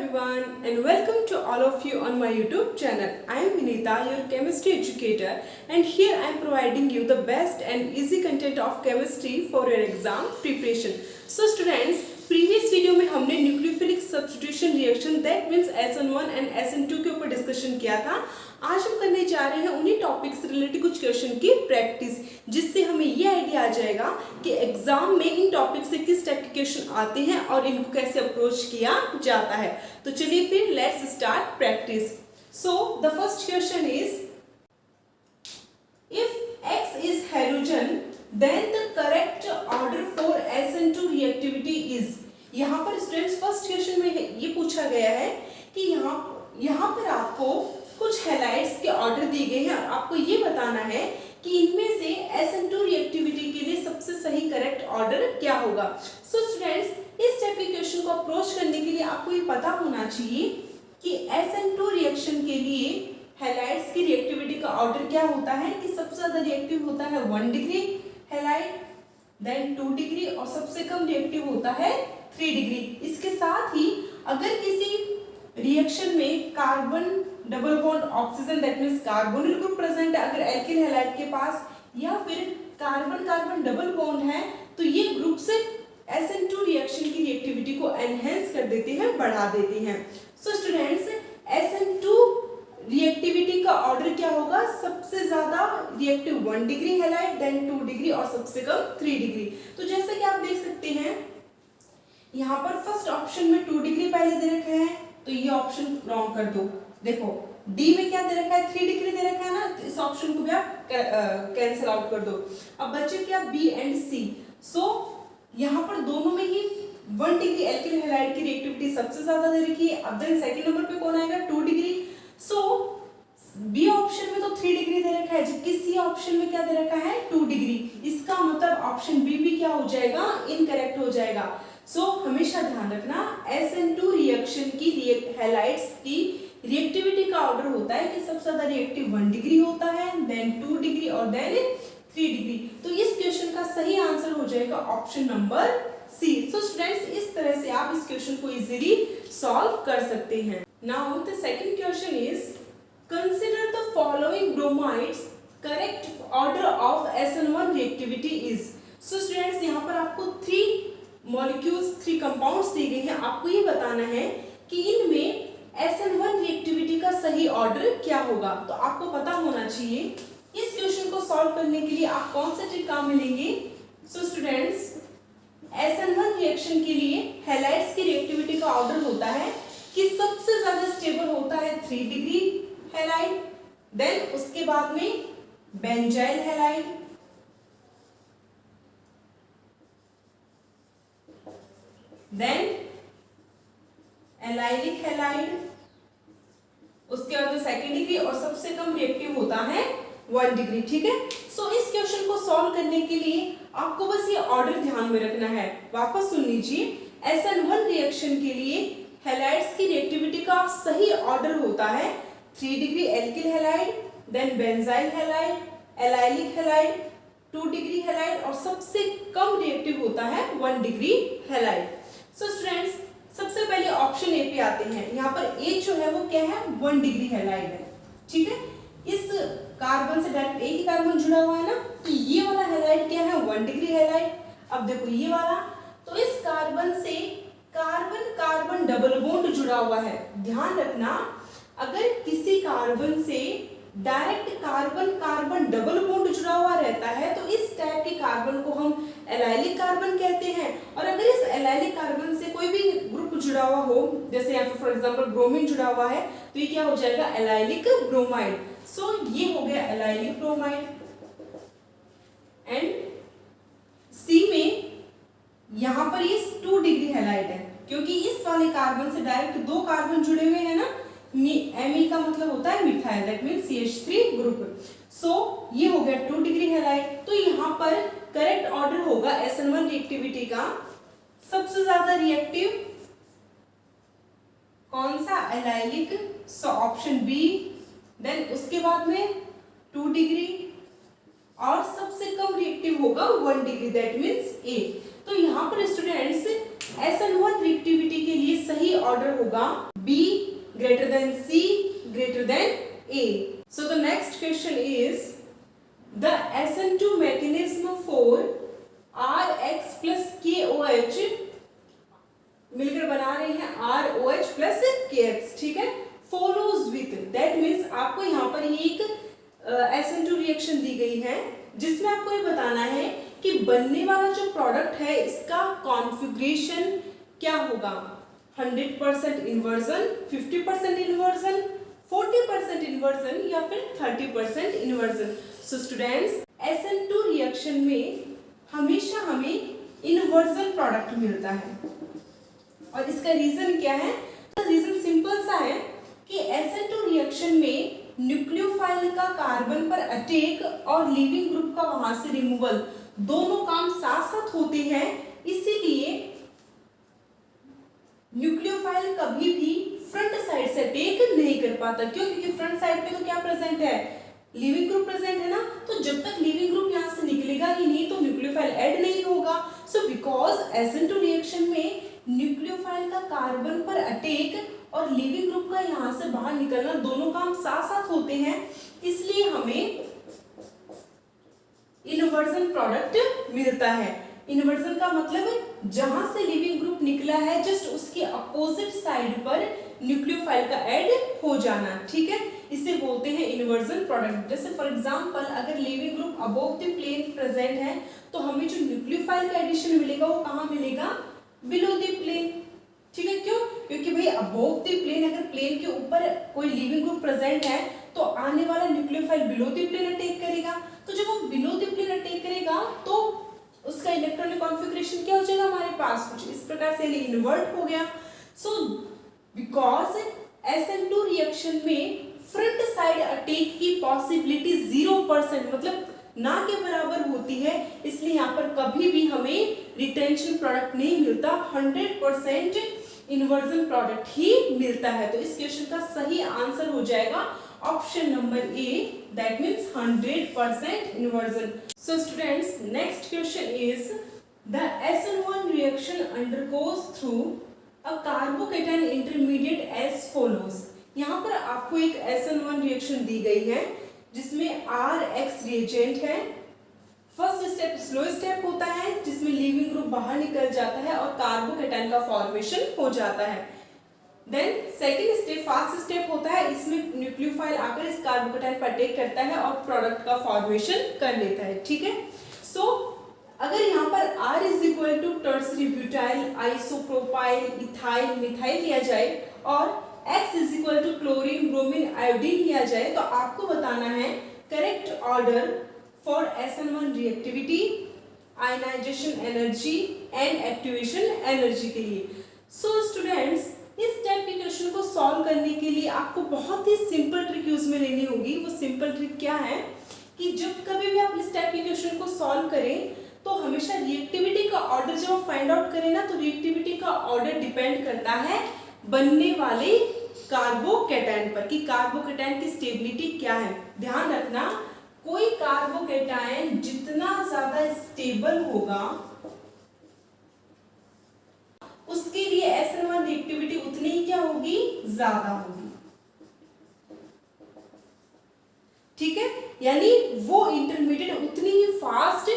everyone and welcome to all of you on my YouTube channel. I am Vinita, your chemistry educator, and here I am providing you the best and easy content of chemistry for your exam preparation. So students, previous video में हमने nucleophilic substitution reaction that means SN1 and SN2 के ऊपर discussion किया था। आज हम करने जा रहे हैं उन्हीं टॉपिक से रिलेटेड कुछ क्वेश्चन की प्रैक्टिस, जिससे हमें ये आइडिया आ जाएगा कि एग्जाम में इन टॉपिक से किस टाइप के क्वेश्चन आते हैं और इनको कैसे अप्रोच किया जाता है। तो चलिए फिर let's start practice. So the first question is, if X is halogen then the correct order for SN2 reactivity is। यहाँ पर स्टूडेंट्स फर्स्ट क्वेश्चन में ये पूछा गया है कि यहाँ पर आपको कुछ हैलाइड्स के ऑर्डर दिए गए हैं और आपको ये बताना है कि इनमें से SN2 रिएक्टिविटी के लिए सबसे सही करेक्ट ऑर्डर क्या होगा। सो स्टूडेंट्स, इस टाइप के क्वेश्चन को अप्रोच करने के लिए आपको ये पता होना चाहिए कि SN2 रिएक्शन के लिए हैलाइड्स की रिएक्टिविटी का ऑर्डर क्या होता है कि सबसे ज्यादा रिएक्टिव होता है 1 डिग्री हैलाइड, देन 2 डिग्री और सबसे कम रिएक्टिव होता है 3 डिग्री। इसके साथ ही अगर किसी रिएक्शन में carbon double bond oxygen that means carbonyl group present है अगर एल्किल हैलाइड के पास, या फिर कार्बन कार्बन डबल बॉन्ड है, तो ये ग्रुप से SN2 रिएक्शन की रिएक्टिविटी को एनहेंस कर देते हैं, बढ़ा देते हैं। सो स्टूडेंट्स, SN2 रिएक्टिविटी का ऑर्डर क्या होगा? सबसे ज्यादा reactive 1 degree halide, then 2 degree और सबसे कम 3 डिग्री। तो जैसा कि आप देख सकते हैं यहाँ पर फर्स्ट ऑप्शन में 2 डिग्री पहले दे रखा है, तो ये ऑप्शन रॉन्ग कर दो। देखो डी में क्या दे रखा है? 3 डिग्री दे रखा है ना, तो इस ऑप्शन को भी आप कैंसिल आउट कर दो। अब बचे क्या? बी एंड सी। सो यहाँ पर दोनों में ही 1 डिग्री एल्किल हैलाइड की रिएक्टिविटी सबसे ज्यादा दे रखी है। अब देन सेकंड नंबर पे कौन आएगा? 2 डिग्री। सो बी ऑप्शन में तो 3 डिग्री दे रखा है, जबकि सी ऑप्शन में क्या दे रखा है? 2 डिग्री। इसका मतलब ऑप्शन बी भी क्या हो जाएगा? इनकरेक्ट हो जाएगा। सो हमेशा ध्यान रखना, SN2 रिएक्शन की हैलाइड्स की रिएक्टिविटी का ऑर्डर होता है कि सबसे ज्यादा रिएक्टिव 1 डिग्री होता है, देन 2 डिग्री और देन 3 डिग्री। तो इस क्वेश्चन का सही आंसर हो जाएगा option number C. So students, इस तरह से आप इस क्वेश्चन को इजीली सॉल्व कर सकते हैं। Now the second question is, consider the following bromides correct order of SN1 reactivity is. So students, यहाँ पर आपको 3 मॉलिक्यूल्स 3 कंपाउंड्स दिए गए हैं। आपको ये बताना है कि इनमें SN1 रिएक्टिविटी का सही ऑर्डर क्या होगा। तो आपको पता होना चाहिए। इस क्वेश्चन को सॉल्व करने के लिए आप कौन से ट्रिक काम में लेंगे? सो स्टूडेंट्स, SN1 रिएक्शन के लिए हैलाइड्स की रिएक्टिविटी का ऑर्डर होता है कि सबसे ज्यादा स्टेबल होता है 3 डिग्री हैलाइड, देन उसके बाद में benzyl halide, then allylic halide, उसके बाद में सेकेंड डिग्री और सबसे कम रिएक्टिव होता है 1 डिग्री। ठीक है। सो इस क्वेश्चन को सॉल्व करने के लिए आपको बस ये ऑर्डर ध्यान में रखना है। वापस सुन लीजिए, SN1 रिएक्शन के लिए हैलाइड्स की रिएक्टिविटी का सही ऑर्डर होता है 3 degree alkyl halide, then benzyl halide, allylic halide, 2 degree halide और सबसे कम रिएक्टिव होता है 1 डिग्री हैलाइड। सो स्टूडेंट्स, सबसे पहले ऑप्शन ए पे आते हैं। यहाँ पर ए जो है वो क्या है? 1 डिग्री हैलाइड है। ठीक है। इस कार्बन से डायरेक्ट एक ही कार्बन जुड़ा हुआ है ना, तो ये वाला हैलाइड क्या है? 1 डिग्री हैलाइड। अब देखो ये वाला, तो इस कार्बन से कार्बन कार्बन डबल बॉन्ड जुड़ा हुआ है। ध्यान रखना, अगर किसी कार्बन से direct carbon carbon double bond जुड़ा हुआ रहता है तो इस टाइप के कार्बन को हम एलाइलिक कार्बन कहते हैं। और अगर इस एलाइलिक कार्बन से कोई भी ग्रुप जुड़ा हुआ हो, जैसे यहाँ पे फॉर एग्जांपल ब्रोमीन जुड़ा हुआ है, तो ये क्या हो जाएगा? Allylic bromide. सो ये हो गया एलाइलिक ब्रोमाइड। एंड सी में यहाँ पर ये 2 डिग्री हैलाइड है, क्योंकि इस वाले कार्बन से डायरेक्ट 2 कार्बन जुड़े हुए हैं ना। Me का मतलब होता है methyl, that means CH3 group. So ये हो गया 2 डिग्री हैलाइड। तो यहाँ पर करेक्ट ऑर्डर होगा SN1 रिएक्टिविटी का सबसे ज्यादा रिएक्टिव कौन सा? Allylic. So option B. Then उसके बाद में 2 डिग्री और सबसे कम रिएक्टिव होगा 1 डिग्री, दैट मींस ए। तो यहाँ पर स्टूडेंट्स SN1 रिएक्टिविटी के लिए सही ऑर्डर होगा B greater than C greater than A. So the next question is the SN2 mechanism for RH plus KOH मिलकर बना रहे हैं ROH plus KX, ठीक है। Follows with, that means आपको यहाँ पर ये एक SN2 रिएक्शन दी गई है जिसमें आपको ये बताना है कि बनने वाला जो प्रोडक्ट है इसका कॉन्फ़िगरेशन क्या होगा, 100% इन्वर्जन, 50% इन्वर्जन, 40% इन्वर्जन या फिर 30% इन्वर्जन। सो स्टूडेंट्स, SN2 रिएक्शन में हमेशा हमें इन्वर्जन प्रोडक्ट मिलता है और इसका रीजन क्या है? रीजन सिंपल सा है कि SN2 रिएक्शन में न्यूक्लियोफाइल का कार्बन पर अटैक और लीविंग ग्रुप का वहां से रिमूवल दोनों काम साथ साथ होते हैं, इसीलिए न्यूक्लियोफाइल कभी भी फ्रंट साइड से अटैक नहीं कर पाता। क्यों? क्योंकि फ्रंट साइड पे तो क्या प्रेजेंट है, लिविंग ग्रुप प्रेजेंट है ना, तो जब तक लिविंग ग्रुप यहाँ से निकलेगा ही नहीं तो न्यूक्लियोफाइल ऐड नहीं होगा। सो बिकॉज SN2 रिएक्शन में न्यूक्लियोफाइल का कार्बन पर अटैक और लिविंग ग्रुप का यहाँ से बाहर निकलना दोनों काम साथ साथ होते हैं, इसलिए हमें इन्वर्जन प्रोडक्ट मिलता है। इन्वर्जन का मतलब जहां से लिविंग ग्रुप निकला है जस्ट उसके अपोजिट साइड पर न्यूक्लियोफाइल का ऐड हो जाना, ठीक है, इसे बोलते हैं इन्वर्जन प्रोडक्ट। जैसे फॉर एग्जांपल अगर living group above the plane present है तो हमें जो न्यूक्लियोफाइल का एडिशन मिलेगा वो कहाँ मिलेगा, बिलो द प्लेन, ठीक है। क्यों? क्योंकि भाई अबोव द प्लेन, अगर प्लेन के ऊपर कोई लिविंग ग्रुप प्रेजेंट है तो आने वाला nucleophile below the plane attack करेगा, तो जब वो बिलो द प्लेन अटैक करेगा तो उसका इलेक्ट्रॉनिक कॉन्फ़िगरेशन क्या हो जाएगा हमारे पास, कुछ इस प्रकार से इन्वर्ट हो गया। सो बिकॉज SN2 रिएक्शन में फ्रंट साइड अटैक की पॉसिबिलिटी 0% मतलब ना के बराबर होती है, इसलिए यहाँ पर कभी भी हमें रिटेंशन प्रोडक्ट नहीं मिलता, 100% इन्वर्जन प्रोडक्ट ही मिलता है। तो इस क्वेश्चन का सही आंसर हो जाएगा option number A, that means 100% inversion. So students, next question is the SN1 reaction undergoes through a carbocation intermediate as follows. यहाँ पर आपको एक SN1 रिएक्शन दी गई है जिसमें RH रिएजेंट है। फर्स्ट स्टेप स्लो स्टेप होता है जिसमें लिविंग ग्रुप बाहर निकल जाता है और कार्बोकेटाइन का फॉर्मेशन हो जाता है। Then second step fast step होता है, इसमें न्यूक्लियोफाइल आकर इस कार्बोकेटाइन पर अटैक करता है और प्रोडक्ट का फॉर्मेशन कर लेता है, ठीक है। सो अगर यहाँ पर R is equal to tertiary butyl, isopropyl, ethyl, methyl लिया जाए और X is equal to chlorine, bromine, iodine लिया जाए तो आपको बताना है correct order for SN1 reactivity, ionisation energy and activation energy के लिए। सो स्टूडेंट्स, इस टाइप के क्वेश्चन को सॉल्व करने के लिए आपको बहुत ही सिंपल ट्रिक यूज में लेनी होगी। वो सिंपल ट्रिक क्या है कि जब कभी भी आप इस टाइप के क्वेश्चन को सॉल्व करें तो हमेशा रिएक्टिविटी का ऑर्डर जब आप फाइंड आउट करें ना तो रिएक्टिविटी का ऑर्डर डिपेंड करता है बनने वाले कार्बोकेटाइन पर कि कार्बोकेटाइन की स्टेबिलिटी क्या है। ध्यान रखना, कोई कार्बोकेटाइन जितना ज्यादा स्टेबल होगा उसके लिए SN1 रिएक्टिविटी उतनी ही क्या होगी, ज्यादा होगी, ठीक है। यानी वो इंटरमीडिएट उतनी ही फास्ट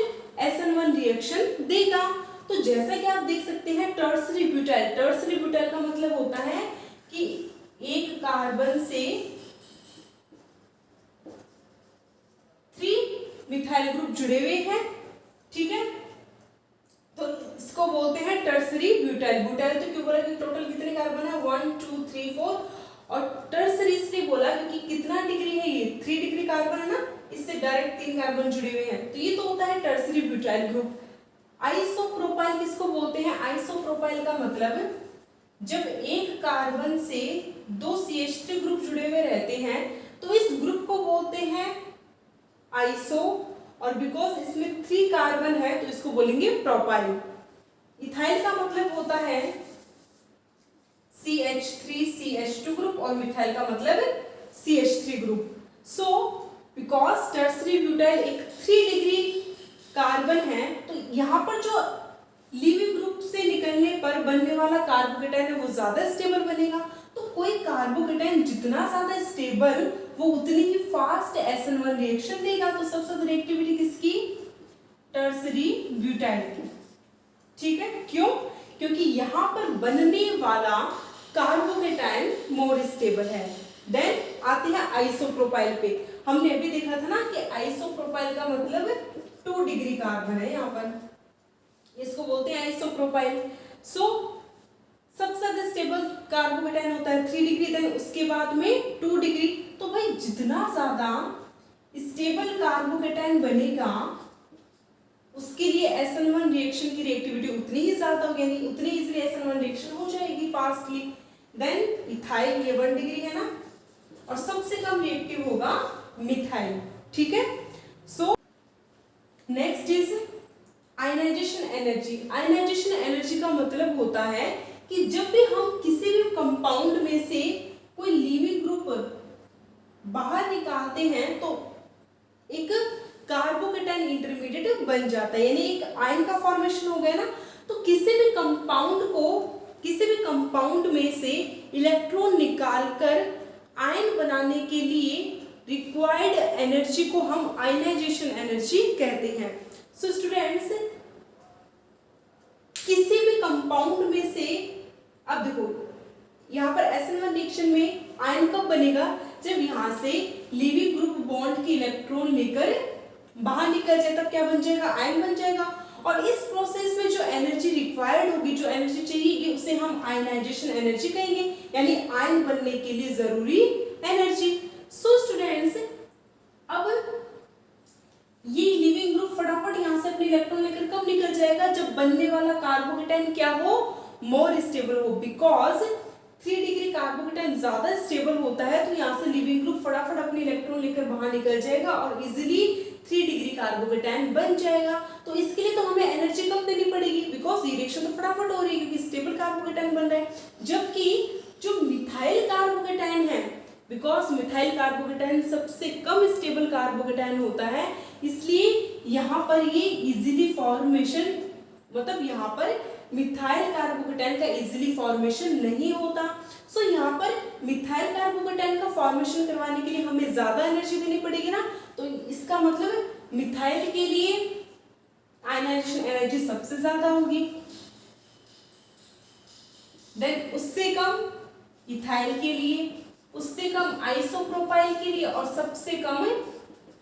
SN1 रिएक्शन देगा। तो जैसा कि आप देख सकते हैं टर्सरी ब्यूटाइल, टर्सरी ब्यूटाइल का मतलब होता है कि एक कार्बन से 3 मिथाइल ग्रुप जुड़े हुए हैं, ठीक है, तो इसको बोलते हैं टर्सरी ब्यूटाइल। ब्यूटाइल तो क्यों बोला कि टोटल कितने कार्बन है, 1 2 3 4, और टर्सरी इसलिए बोला क्योंकि कितना डिग्री है ये, 3 डिग्री कार्बन है ना, इससे डायरेक्ट 3 कार्बन जुड़े हुए हैं, तो ये तो होता है टर्सरी ब्यूटाइल ग्रुप। आइसोप्रोपाइल किसको बोलते हैं, आइसोप्रोपाइल का मतलब जब एक कार्बन से 2 CH3 ग्रुप जुड़े हुए रहते हैं तो इस ग्रुप को बोलते हैं आइसो, और बिकॉज इसमें 3 कार्बन है तो इसको बोलेंगे प्रोपाइल। इथाइल का मतलब होता है CH3 CH2 ग्रुप और मिथाइल का मतलब CH3 group. So because tertiary butyl एक 3 डिग्री कार्बन है तो यहाँ पर जो लिविंग ग्रुप से उससे निकलने पर बनने वाला कार्बोकेटाइन है वो ज्यादा स्टेबल बनेगा। तो कोई कार्बोकेटाइन जितना ज्यादा स्टेबल वो उतनी ही फास्ट SN1 रिएक्शन देगा। तो सबसे ज्यादा रिएक्टिविटी किसकी? टर्सरी ब्यूटाइल की। ठीक है, क्यों? क्योंकि यहाँ पर बनने वाला कार्बोकेटाइन मोर स्टेबल है। देन आते हैं आइसोप्रोपाइल पे। हमने अभी देखा था ना कि आइसोप्रोपाइल का मतलब 2 डिग्री कार्बन है, यहाँ पर इसको बोलते हैं आइसोप्रोपाइल। सो सबसे ज्यादा स्टेबल कार्बोकेटाइन होता है 3 डिग्री, देन उसके बाद में 2 डिग्री। तो भाई जितना ज्यादा स्टेबल कार्बोकेटाइन बनेगा उसके लिए SN1 रिएक्शन की रिएक्टिविटी उतनी ही ज्यादा होगी, यानी उतनी इजीली SN1 रिएक्शन हो जाएगी फास्टली। देन इथाइल ये 1 डिग्री है ना, और सबसे कम रिएक्टिव होगा मिथाइल। ठीक है, so next is ionisation energy. Ionisation energy का मतलब होता है कि जब भी हम किसी भी कंपाउंड में से कोई लिविंग ग्रुप बाहर निकालते हैं तो एक कार्बोकेटाइन इंटरमीडिएट बन जाता है, यानी एक आयन का फॉर्मेशन हो गया ना। तो किसी भी कंपाउंड में से इलेक्ट्रॉन निकालकर आयन बनाने के लिए रिक्वायर्ड एनर्जी को हम आयनाइजेशन एनर्जी कहते हैं। सो स्टूडेंट्स, किसी भी कंपाउंड में से, अब देखो यहाँ पर SN1 रिएक्शन में आयन कब बनेगा? जब यहाँ से लिविंग ग्रुप बॉन्ड की इलेक्ट्रॉन लेकर बाहर निकल जाए तब क्या बन जाएगा? आयन बन जाएगा। और इस प्रोसेस में जो एनर्जी रिक्वायर्ड होगी, जो एनर्जी चाहिए, उसे हम आयनाइजेशन एनर्जी कहेंगे, यानी आयन बनने के लिए जरूरी एनर्जी। सो स्टूडेंट्स, अब ये लिविंग ग्रुप फटाफट यहाँ से अपने इलेक्ट्रॉन लेकर कब निकल जाएगा? जब बनने वाला कार्बोकेटाइन क्या हो? मोर स्टेबल हो। बिकॉज 3 डिग्री कार्बोकेटाइन ज्यादा स्टेबल होता है, तो यहाँ से लिविंग ग्रुप फटाफट अपने इलेक्ट्रॉन लेकर बाहर निकल जाएगा और इजिली 3 डिग्री कार्बोकेटाइन बन जाएगा। तो इसके लिए तो हमें एनर्जी कम देनी पड़ेगी, बिकॉज ये रिएक्शन तो फटाफट हो रही है क्योंकि स्टेबल कार्बोकेटाइन बन रहा है। जबकि जो मिथाइल कार्बोकेटाइन है, बिकॉज मिथाइल कार्बोकेटाइन सबसे कम स्टेबल कार्बोकेटाइन होता है, इसलिए यहाँ पर ये इजीली फॉर्मेशन, मतलब यहाँ पर मिथाइल कार्बोकेटाइन का इजीली फॉर्मेशन नहीं होता। सो यहाँ पर मिथाइल कार्बोकेटाइन का फॉर्मेशन करवाने के लिए हमें ज्यादा एनर्जी देनी पड़ेगी ना। तो इसका मतलब मिथाइल के लिए आयनाइजेशन एनर्जी सबसे ज्यादा होगी, देन उससे कम इथाइल के लिए, उससे कम आइसोप्रोपाइल के लिए, और सबसे कम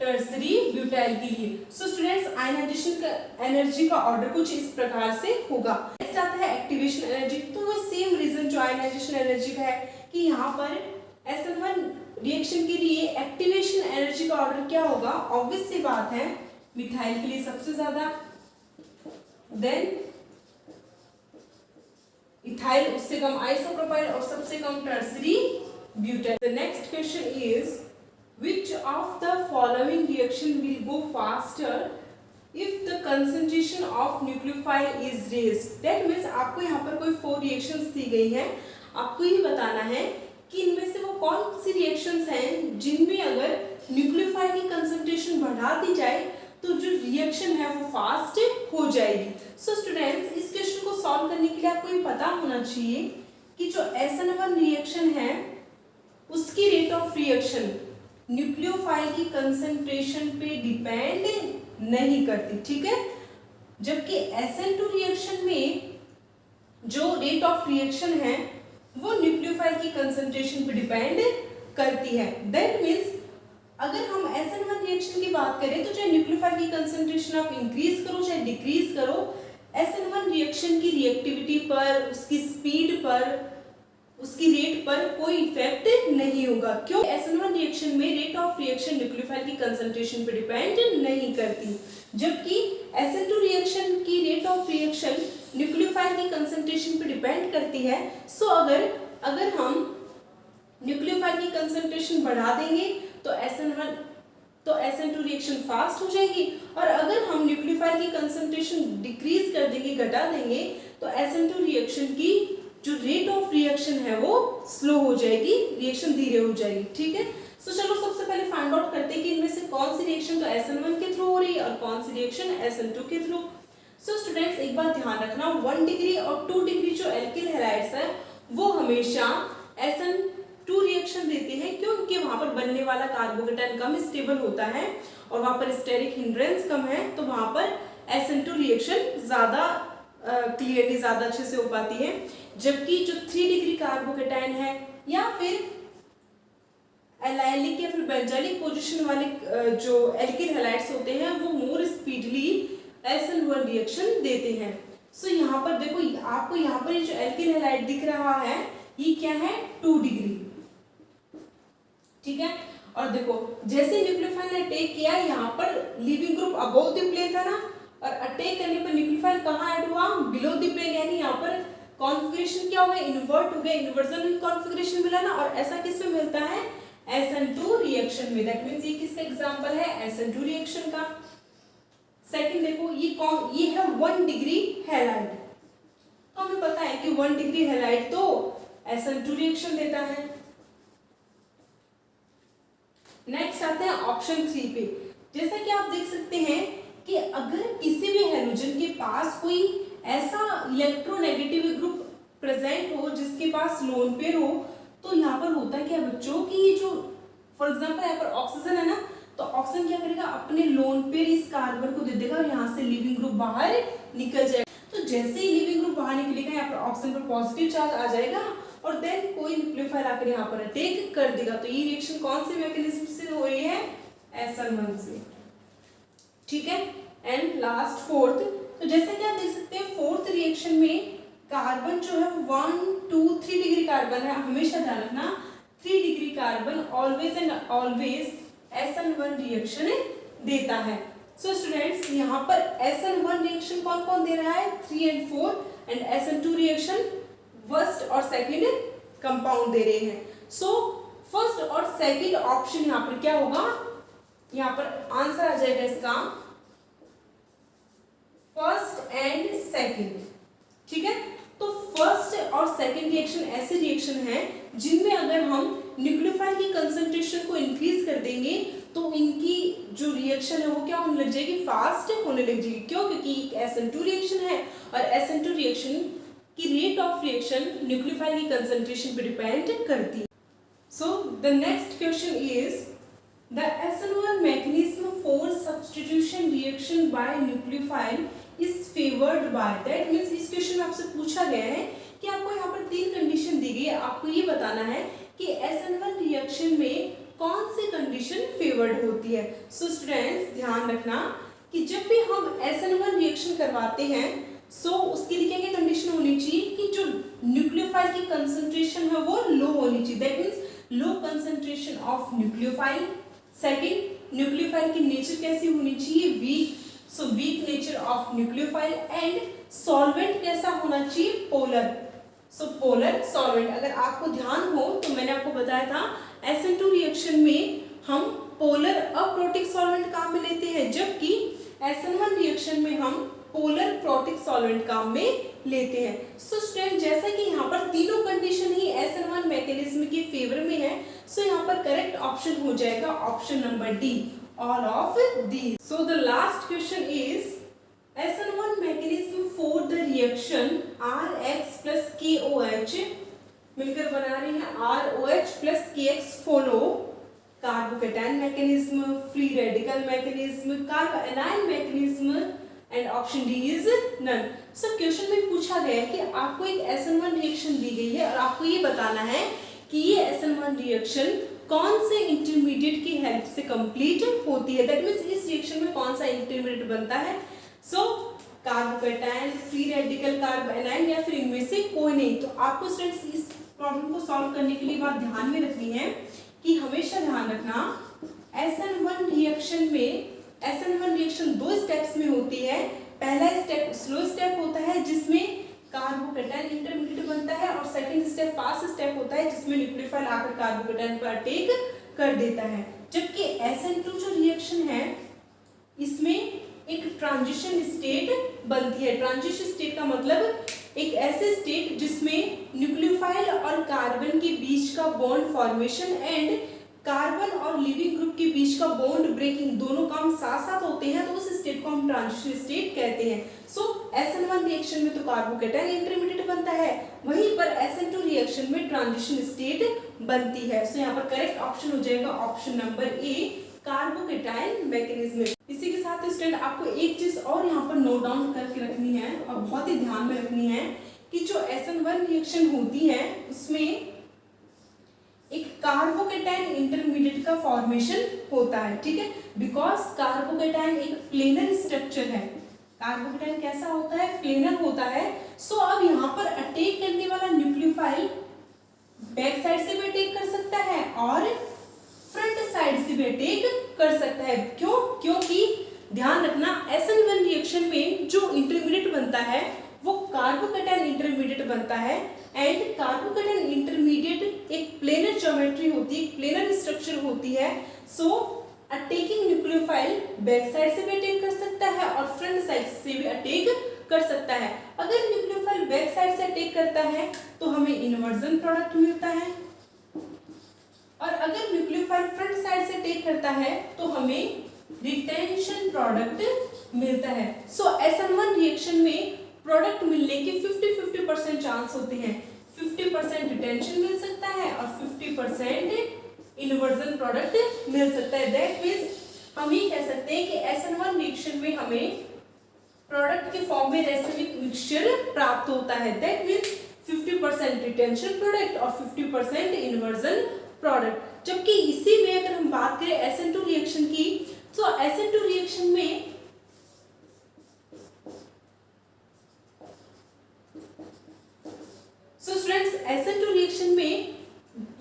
टर्सरी ब्यूटाइल के लिए। सो स्टूडेंट्स, आयनाइजेशन का एनर्जी का ऑर्डर कुछ इस प्रकार से होगा। नेक्स्ट आता है एक्टिवेशन एनर्जी। तो वो सेम रीजन जो आयनाइजेशन एनर्जी का है कि यहाँ पर SN1 रिएक्शन के लिए एक्टिवेशन एनर्जी का ऑर्डर क्या होगा? ऑब्वियस सी बात है, मिथाइल के लिए सबसे ज्यादा, देन इथाइल, उससे कम आइसोप्रोपाइल, और सबसे कम tertiary butyl. The next question is which of the following reaction will go faster if the concentration of nucleophile is raised? That means आपको यहाँ पर कोई 4 reactions दी गई हैं, आपको ये बताना है कि इनमें से वो कौन सी reactions हैं जिनमें अगर न्यूक्लियोफाइल की कंसंट्रेशन बढ़ा दी जाए तो जो रिएक्शन है वो फास्ट हो जाएगी। सो स्टूडेंट्स, इस क्वेश्चन को सॉल्व करने के लिए आपको ये पता होना चाहिए कि जो SN1 रिएक्शन है उसकी रेट ऑफ रिएक्शन न्यूक्लियोफाइल की कंसंट्रेशन पे डिपेंड नहीं करती, ठीक है। जबकि SN2 रिएक्शन में जो रेट ऑफ रिएक्शन है वो न्यूक्लियोफाइल की कंसंट्रेशन पे डिपेंड करती है। दैट मीन्स अगर हम SN1 रिएक्शन की बात करें तो चाहे न्यूक्लियोफाइल की कंसंट्रेशन आप इंक्रीज करो चाहे डिक्रीज करो, SN1 रिएक्शन की रिएक्टिविटी पर, उसकी स्पीड पर, उसकी रेट पर कोई इफेक्ट नहीं होगा। क्यों? SN1 रिएक्शन में रेट ऑफ रिएक्शन न्यूक्लियोफाइल की कंसंट्रेशन पे डिपेंड नहीं करती, जबकि SN2 रिएक्शन की रेट ऑफ रिएक्शन न्यूक्लियोफाइल की कंसंट्रेशन पे डिपेंड करती है। सो अगर हम न्यूक्लियोफाइल की कंसंट्रेशन बढ़ा देंगे तो SN2 रिएक्शन फास्ट हो जाएगी, और अगर हम न्यूक्लियोफाइल की कंसंट्रेशन डिक्रीज कर देंगे, घटा देंगे, तो SN2 रिएक्शन की जो रेट ऑफ रिएक्शन है वो स्लो हो जाएगी, रिएक्शन धीरे हो जाएगी, ठीक है। सो चलो सबसे पहले फाइंड आउट करते हैं कि इनमें से कौन सी रिएक्शन तो SN1 के थ्रू हो रही है और कौन सी रिएक्शन SN2 के थ्रू। सो स्टूडेंट्स एक बात ध्यान रखना, 1 डिग्री और 2 डिग्री जो एल्किल हैलाइड्स है वो हमेशा SN2 रिएक्शन देते हैं, क्योंकि वहां पर बनने वाला कार्बोकेटाइन कम स्टेबल होता है और वहां पर स्टेरिक हिंड्रेंस कम है, तो वहां पर SN2 रिएक्शन ज्यादा क्लियरली ज्यादा अच्छे से हो पाती है। जबकि जो 3 डिग्री कार्बोकेटाइन है या फिर एलाइलिक या फिर बेंजाइलिक पोजीशन वाले जो एल्किल हैलाइड्स होते हैं वो मोर स्पीडली SN1 रिएक्शन देते हैं। सो यहाँ पर देखो, आपको यहाँ पर जो एल्किल हैलाइड दिख रहा है ये क्या है, 2 डिग्री, ठीक है। और देखो जैसे न्यूक्लियोफाइल ने अटैक किया, यहाँ पर leaving group above the plane था ना, और अटैक करने पर न्यूक्लियोफाइल कहाँ ऐड हुआ, बिलो द प्लेन, यानी यहाँ पर कॉन्फ़िगरेशन क्या हो गया, इन्वर्ट हो गया, इन्वर्जन कॉन्फ़िगरेशन मिला ना। और ऐसा किसमें मिलता है, SN2 रिएक्शन में। दैट मींस ये किसका एग्जांपल है, SN2 रिएक्शन का। सेकंड देखो ये है 1 डिग्री हैलाइड, तो हमें पता है कि 1 डिग्री हैलाइड तो SN2 रिएक्शन देता है। नेक्स्ट आते हैं ऑप्शन 3 पे। जैसा कि आप देख सकते हैं कि अगर किसी भी हैलोजन के पास कोई ऐसा इलेक्ट्रोनेगेटिव ग्रुप प्रेजेंट हो जिसके पास लोन पेयर हो, तो यहाँ पर होता है क्या बच्चों कि जो फॉर एग्जांपल यहाँ पर ऑक्सीजन है ना, तो ऑक्सीजन क्या करेगा, अपने लोन पेयर इस कार्बन को दे देगा और यहाँ से लिविंग ग्रुप बाहर निकल जाएगा। तो जैसे ही लिविंग ग्रुप बाहर निकलेगा, यहाँ पर ऑक्सीजन पर पॉजिटिव चार्ज आ जाएगा और देन कोई न्यूक्लियोफाइल आकर यहाँ पर अटैक कर देगा। तो ये रिएक्शन कौन से मैकेनिज्म से हो रही है, SN1 से, ठीक है। एंड लास्ट फोर्थ, तो जैसा कि आप देख सकते हैं फोर्थ रिएक्शन में कार्बन जो है 1, 2, 3 डिग्री कार्बन है। हमेशा ध्यान रखना 3 degree carbon always and always SN1 reaction देता है। सो स्टूडेंट्स यहाँ पर SN1 रिएक्शन कौन कौन दे रहा है, 3 and 4, and SN2 reaction first और सेकंड कंपाउंड दे रहे हैं। सो फर्स्ट और सेकंड ऑप्शन यहाँ पर क्या होगा, यहाँ पर आंसर आ जाएगा इसका फर्स्ट एंड सेकंड, ठीक है। तो फर्स्ट और सेकंड रिएक्शन ऐसे रिएक्शन हैं जिनमें अगर हम न्यूक्लियोफाइल की कंसंट्रेशन को इंक्रीज कर देंगे तो इनकी जो रिएक्शन है वो क्या होने लग जाएगी, फास्ट होने लग जाएगी। क्यों, क्योंकि एक SN2 रिएक्शन है और SN2 रिएक्शन की रेट ऑफ रिएक्शन न्यूक्लियोफाइल की कंसंट्रेशन पे डिपेंड करती है। So the next question is the SN1 mechanism for substitution reaction by nucleophile is favored by, that means इस क्वेश्चन में आपसे पूछा गया है कि आपको यहाँ पर 3 कंडीशन दी गई है, आपको ये बताना है कि SN1 रिएक्शन में कौन सी कंडीशन फेवर्ड होती है। सो स्टूडेंट्स ध्यान रखना कि जब भी हम SN1 रिएक्शन करवाते हैं सो उसके लिए क्या क्या कंडीशन होनी चाहिए कि जो न्यूक्लियोफाइल की कंसंट्रेशन है वो लो होनी चाहिए, that means low concentration of nucleophile. Second, nucleophile की नेचर कैसी होनी चाहिए, weak, so weak nature of nucleophile. And solvent कैसा होना चाहिए, पोलर, सो पोलर सॉल्वेंट। अगर आपको ध्यान हो तो मैंने आपको बताया था SN2 रिएक्शन में हम पोलर अप्रोटिक सॉल्वेंट काम में लेते हैं, जबकि SN1 रिएक्शन में हम पोलर प्रोटिक सॉल्वेंट काम में लेते हैं। सो स्टूडेंट जैसा कि यहाँ पर तीनों कंडीशन ही SN1 मैकेनिज्म के फेवर में है, सो यहाँ पर करेक्ट ऑप्शन हो जाएगा option number D, all of these. So the last question is SN1 mechanism for the reaction RH plus KOH मिलकर बना रहे हैं ROH plus KX follow carbocation mechanism, free radical mechanism, carbanion mechanism, and option D is none. So question में पूछा गया है कि आपको एक SN1 रिएक्शन दी गई है और आपको ये बताना है कि ये SN1 रिएक्शन कौन से इंटरमीडिएट की हेल्प से कंप्लीट होती है, दैट मींस इस रिएक्शन में कौन सा इंटरमीडिएट बनता है। So carbocation, free radical, carbanion या फिर इनमें से कोई नहीं। तो आपको स्टूडेंट्स इस प्रॉब्लम को सॉल्व करने के लिए बात ध्यान में रखनी है कि हमेशा ध्यान रखना SN1 रिएक्शन 2 स्टेप्स में होती है। पहला स्टेप स्लो स्टेप होता है जिसमें कार्बोकेटाइन इंटरमीडिएट बनता है, और सेकंड स्टेप फास्ट स्टेप होता है जिसमें न्यूक्लियोफाइल आकर कार्बोकेटाइन पर अटैक कर देता है। जबकि SN2 जो रिएक्शन है इसमें एक ट्रांजिशन स्टेट बनती है। ट्रांजिशन स्टेट का मतलब एक ऐसे स्टेट जिसमें न्यूक्लियोफाइल और कार्बन के बीच का बॉन्ड फॉर्मेशन एंड कार्बन और लिविंग ग्रुप के बीच का बॉन्ड ब्रेकिंग दोनों काम साथ साथ होते हैं तो उस स्टेट को हम ट्रांजिशन स्टेट कहते हैं। सो SN1 रिएक्शन में तो कार्बोकेटाइन इंटरमीडिएट बनता है, वहीं पर SN2 रिएक्शन में ट्रांजिशन स्टेट बनती है। सो यहाँ पर करेक्ट ऑप्शन हो जाएगा option number A, carbocation mechanism. इसी के साथ स्टूडेंट आपको एक चीज और यहाँ पर नोट डाउन करके रखनी है और बहुत ही ध्यान में रखनी है कि जो SN1 रिएक्शन होती है उसमें एक कार्बोकेटाइन इंटरमीडिएट का फॉर्मेशन होता है, ठीक है, बिकॉज कार्बोकेटाइन एक प्लेनर स्ट्रक्चर है। कार्बोकेटाइन कैसा होता है? प्लेनर होता है। सो अब यहाँ पर अटैक करने वाला न्यूक्लियोफाइल बैक साइड से भी अटैक कर सकता है और फ्रंट साइड से भी अटैक कर सकता है। क्यों? क्योंकि ध्यान रखना SN1 रिएक्शन में जो इंटरमीडिएट बनता है वो कार्बोकेटाइन इंटरमीडिएट बनता है एंड कार्बोकेटाइन इंटरमीडिएट एक प्लेनर ज्योमेट्री होती है, प्लेनर स्ट्रक्चर होती है। सो अटैकिंग न्यूक्लियोफाइल बैक साइड से भी अटैक कर सकता है और फ्रंट साइड से भी अटैक कर सकता है। अगर न्यूक्लियोफाइल बैक साइड से अटैक करता है तो हमें इन्वर्जन प्रोडक्ट मिलता है और अगर न्यूक्लियोफाइल फ्रंट साइड से अटैक करता है तो हमें रिटेंशन प्रोडक्ट मिलता है। सो SN1 रिएक्शन में प्रोडक्ट मिलने के 50-50% चांस होते हैं। 50% रिटेंशन मिल सकता है और 50% इन्वर्जन प्रोडक्ट मिल सकता है। दैट मीन्स हम ये कह सकते हैं कि SN1 रिएक्शन में हमें प्रोडक्ट के फॉर्म में रेसिमिक मिक्सचर प्राप्त होता है। दैट मीन्स 50% रिटेंशन प्रोडक्ट और 50% इन्वर्जन प्रोडक्ट। जबकि इसी में अगर हम बात करें SN2 रिएक्शन की, तो SN2 रिएक्शन में SN2 रिएक्शन में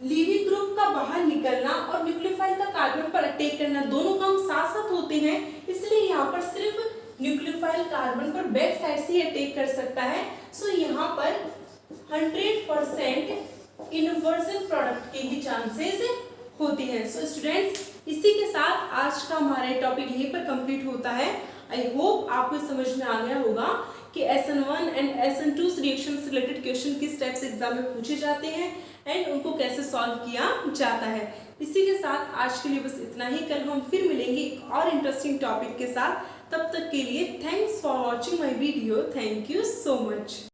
लीविंग ग्रुप का बाहर निकलना और न्यूक्लियोफाइल का कार्बन पर अटैक करना दोनों काम साथ साथ होते हैं, इसलिए यहाँ पर सिर्फ न्यूक्लियोफाइल कार्बन पर बैक साइड से ही अटैक कर सकता है। सो यहाँ पर 100% इन्वर्जन प्रोडक्ट के ही चांसेस होती हैं। सो स्टूडेंट्स, इसी के साथ आज का हमारा टॉपिक यहीं पर कंप्लीट होता है। आई होप आपको समझ में आ गया होगा कि SN1 एंड SN2 रिएक्शन से रिलेटेड क्वेश्चन किस टाइप से एग्जाम में पूछे जाते हैं एंड उनको कैसे सॉल्व किया जाता है। इसी के साथ आज के लिए बस इतना ही। कल हम फिर मिलेंगे एक और इंटरेस्टिंग टॉपिक के साथ। तब तक के लिए thanks for watching my video. Thank you so much.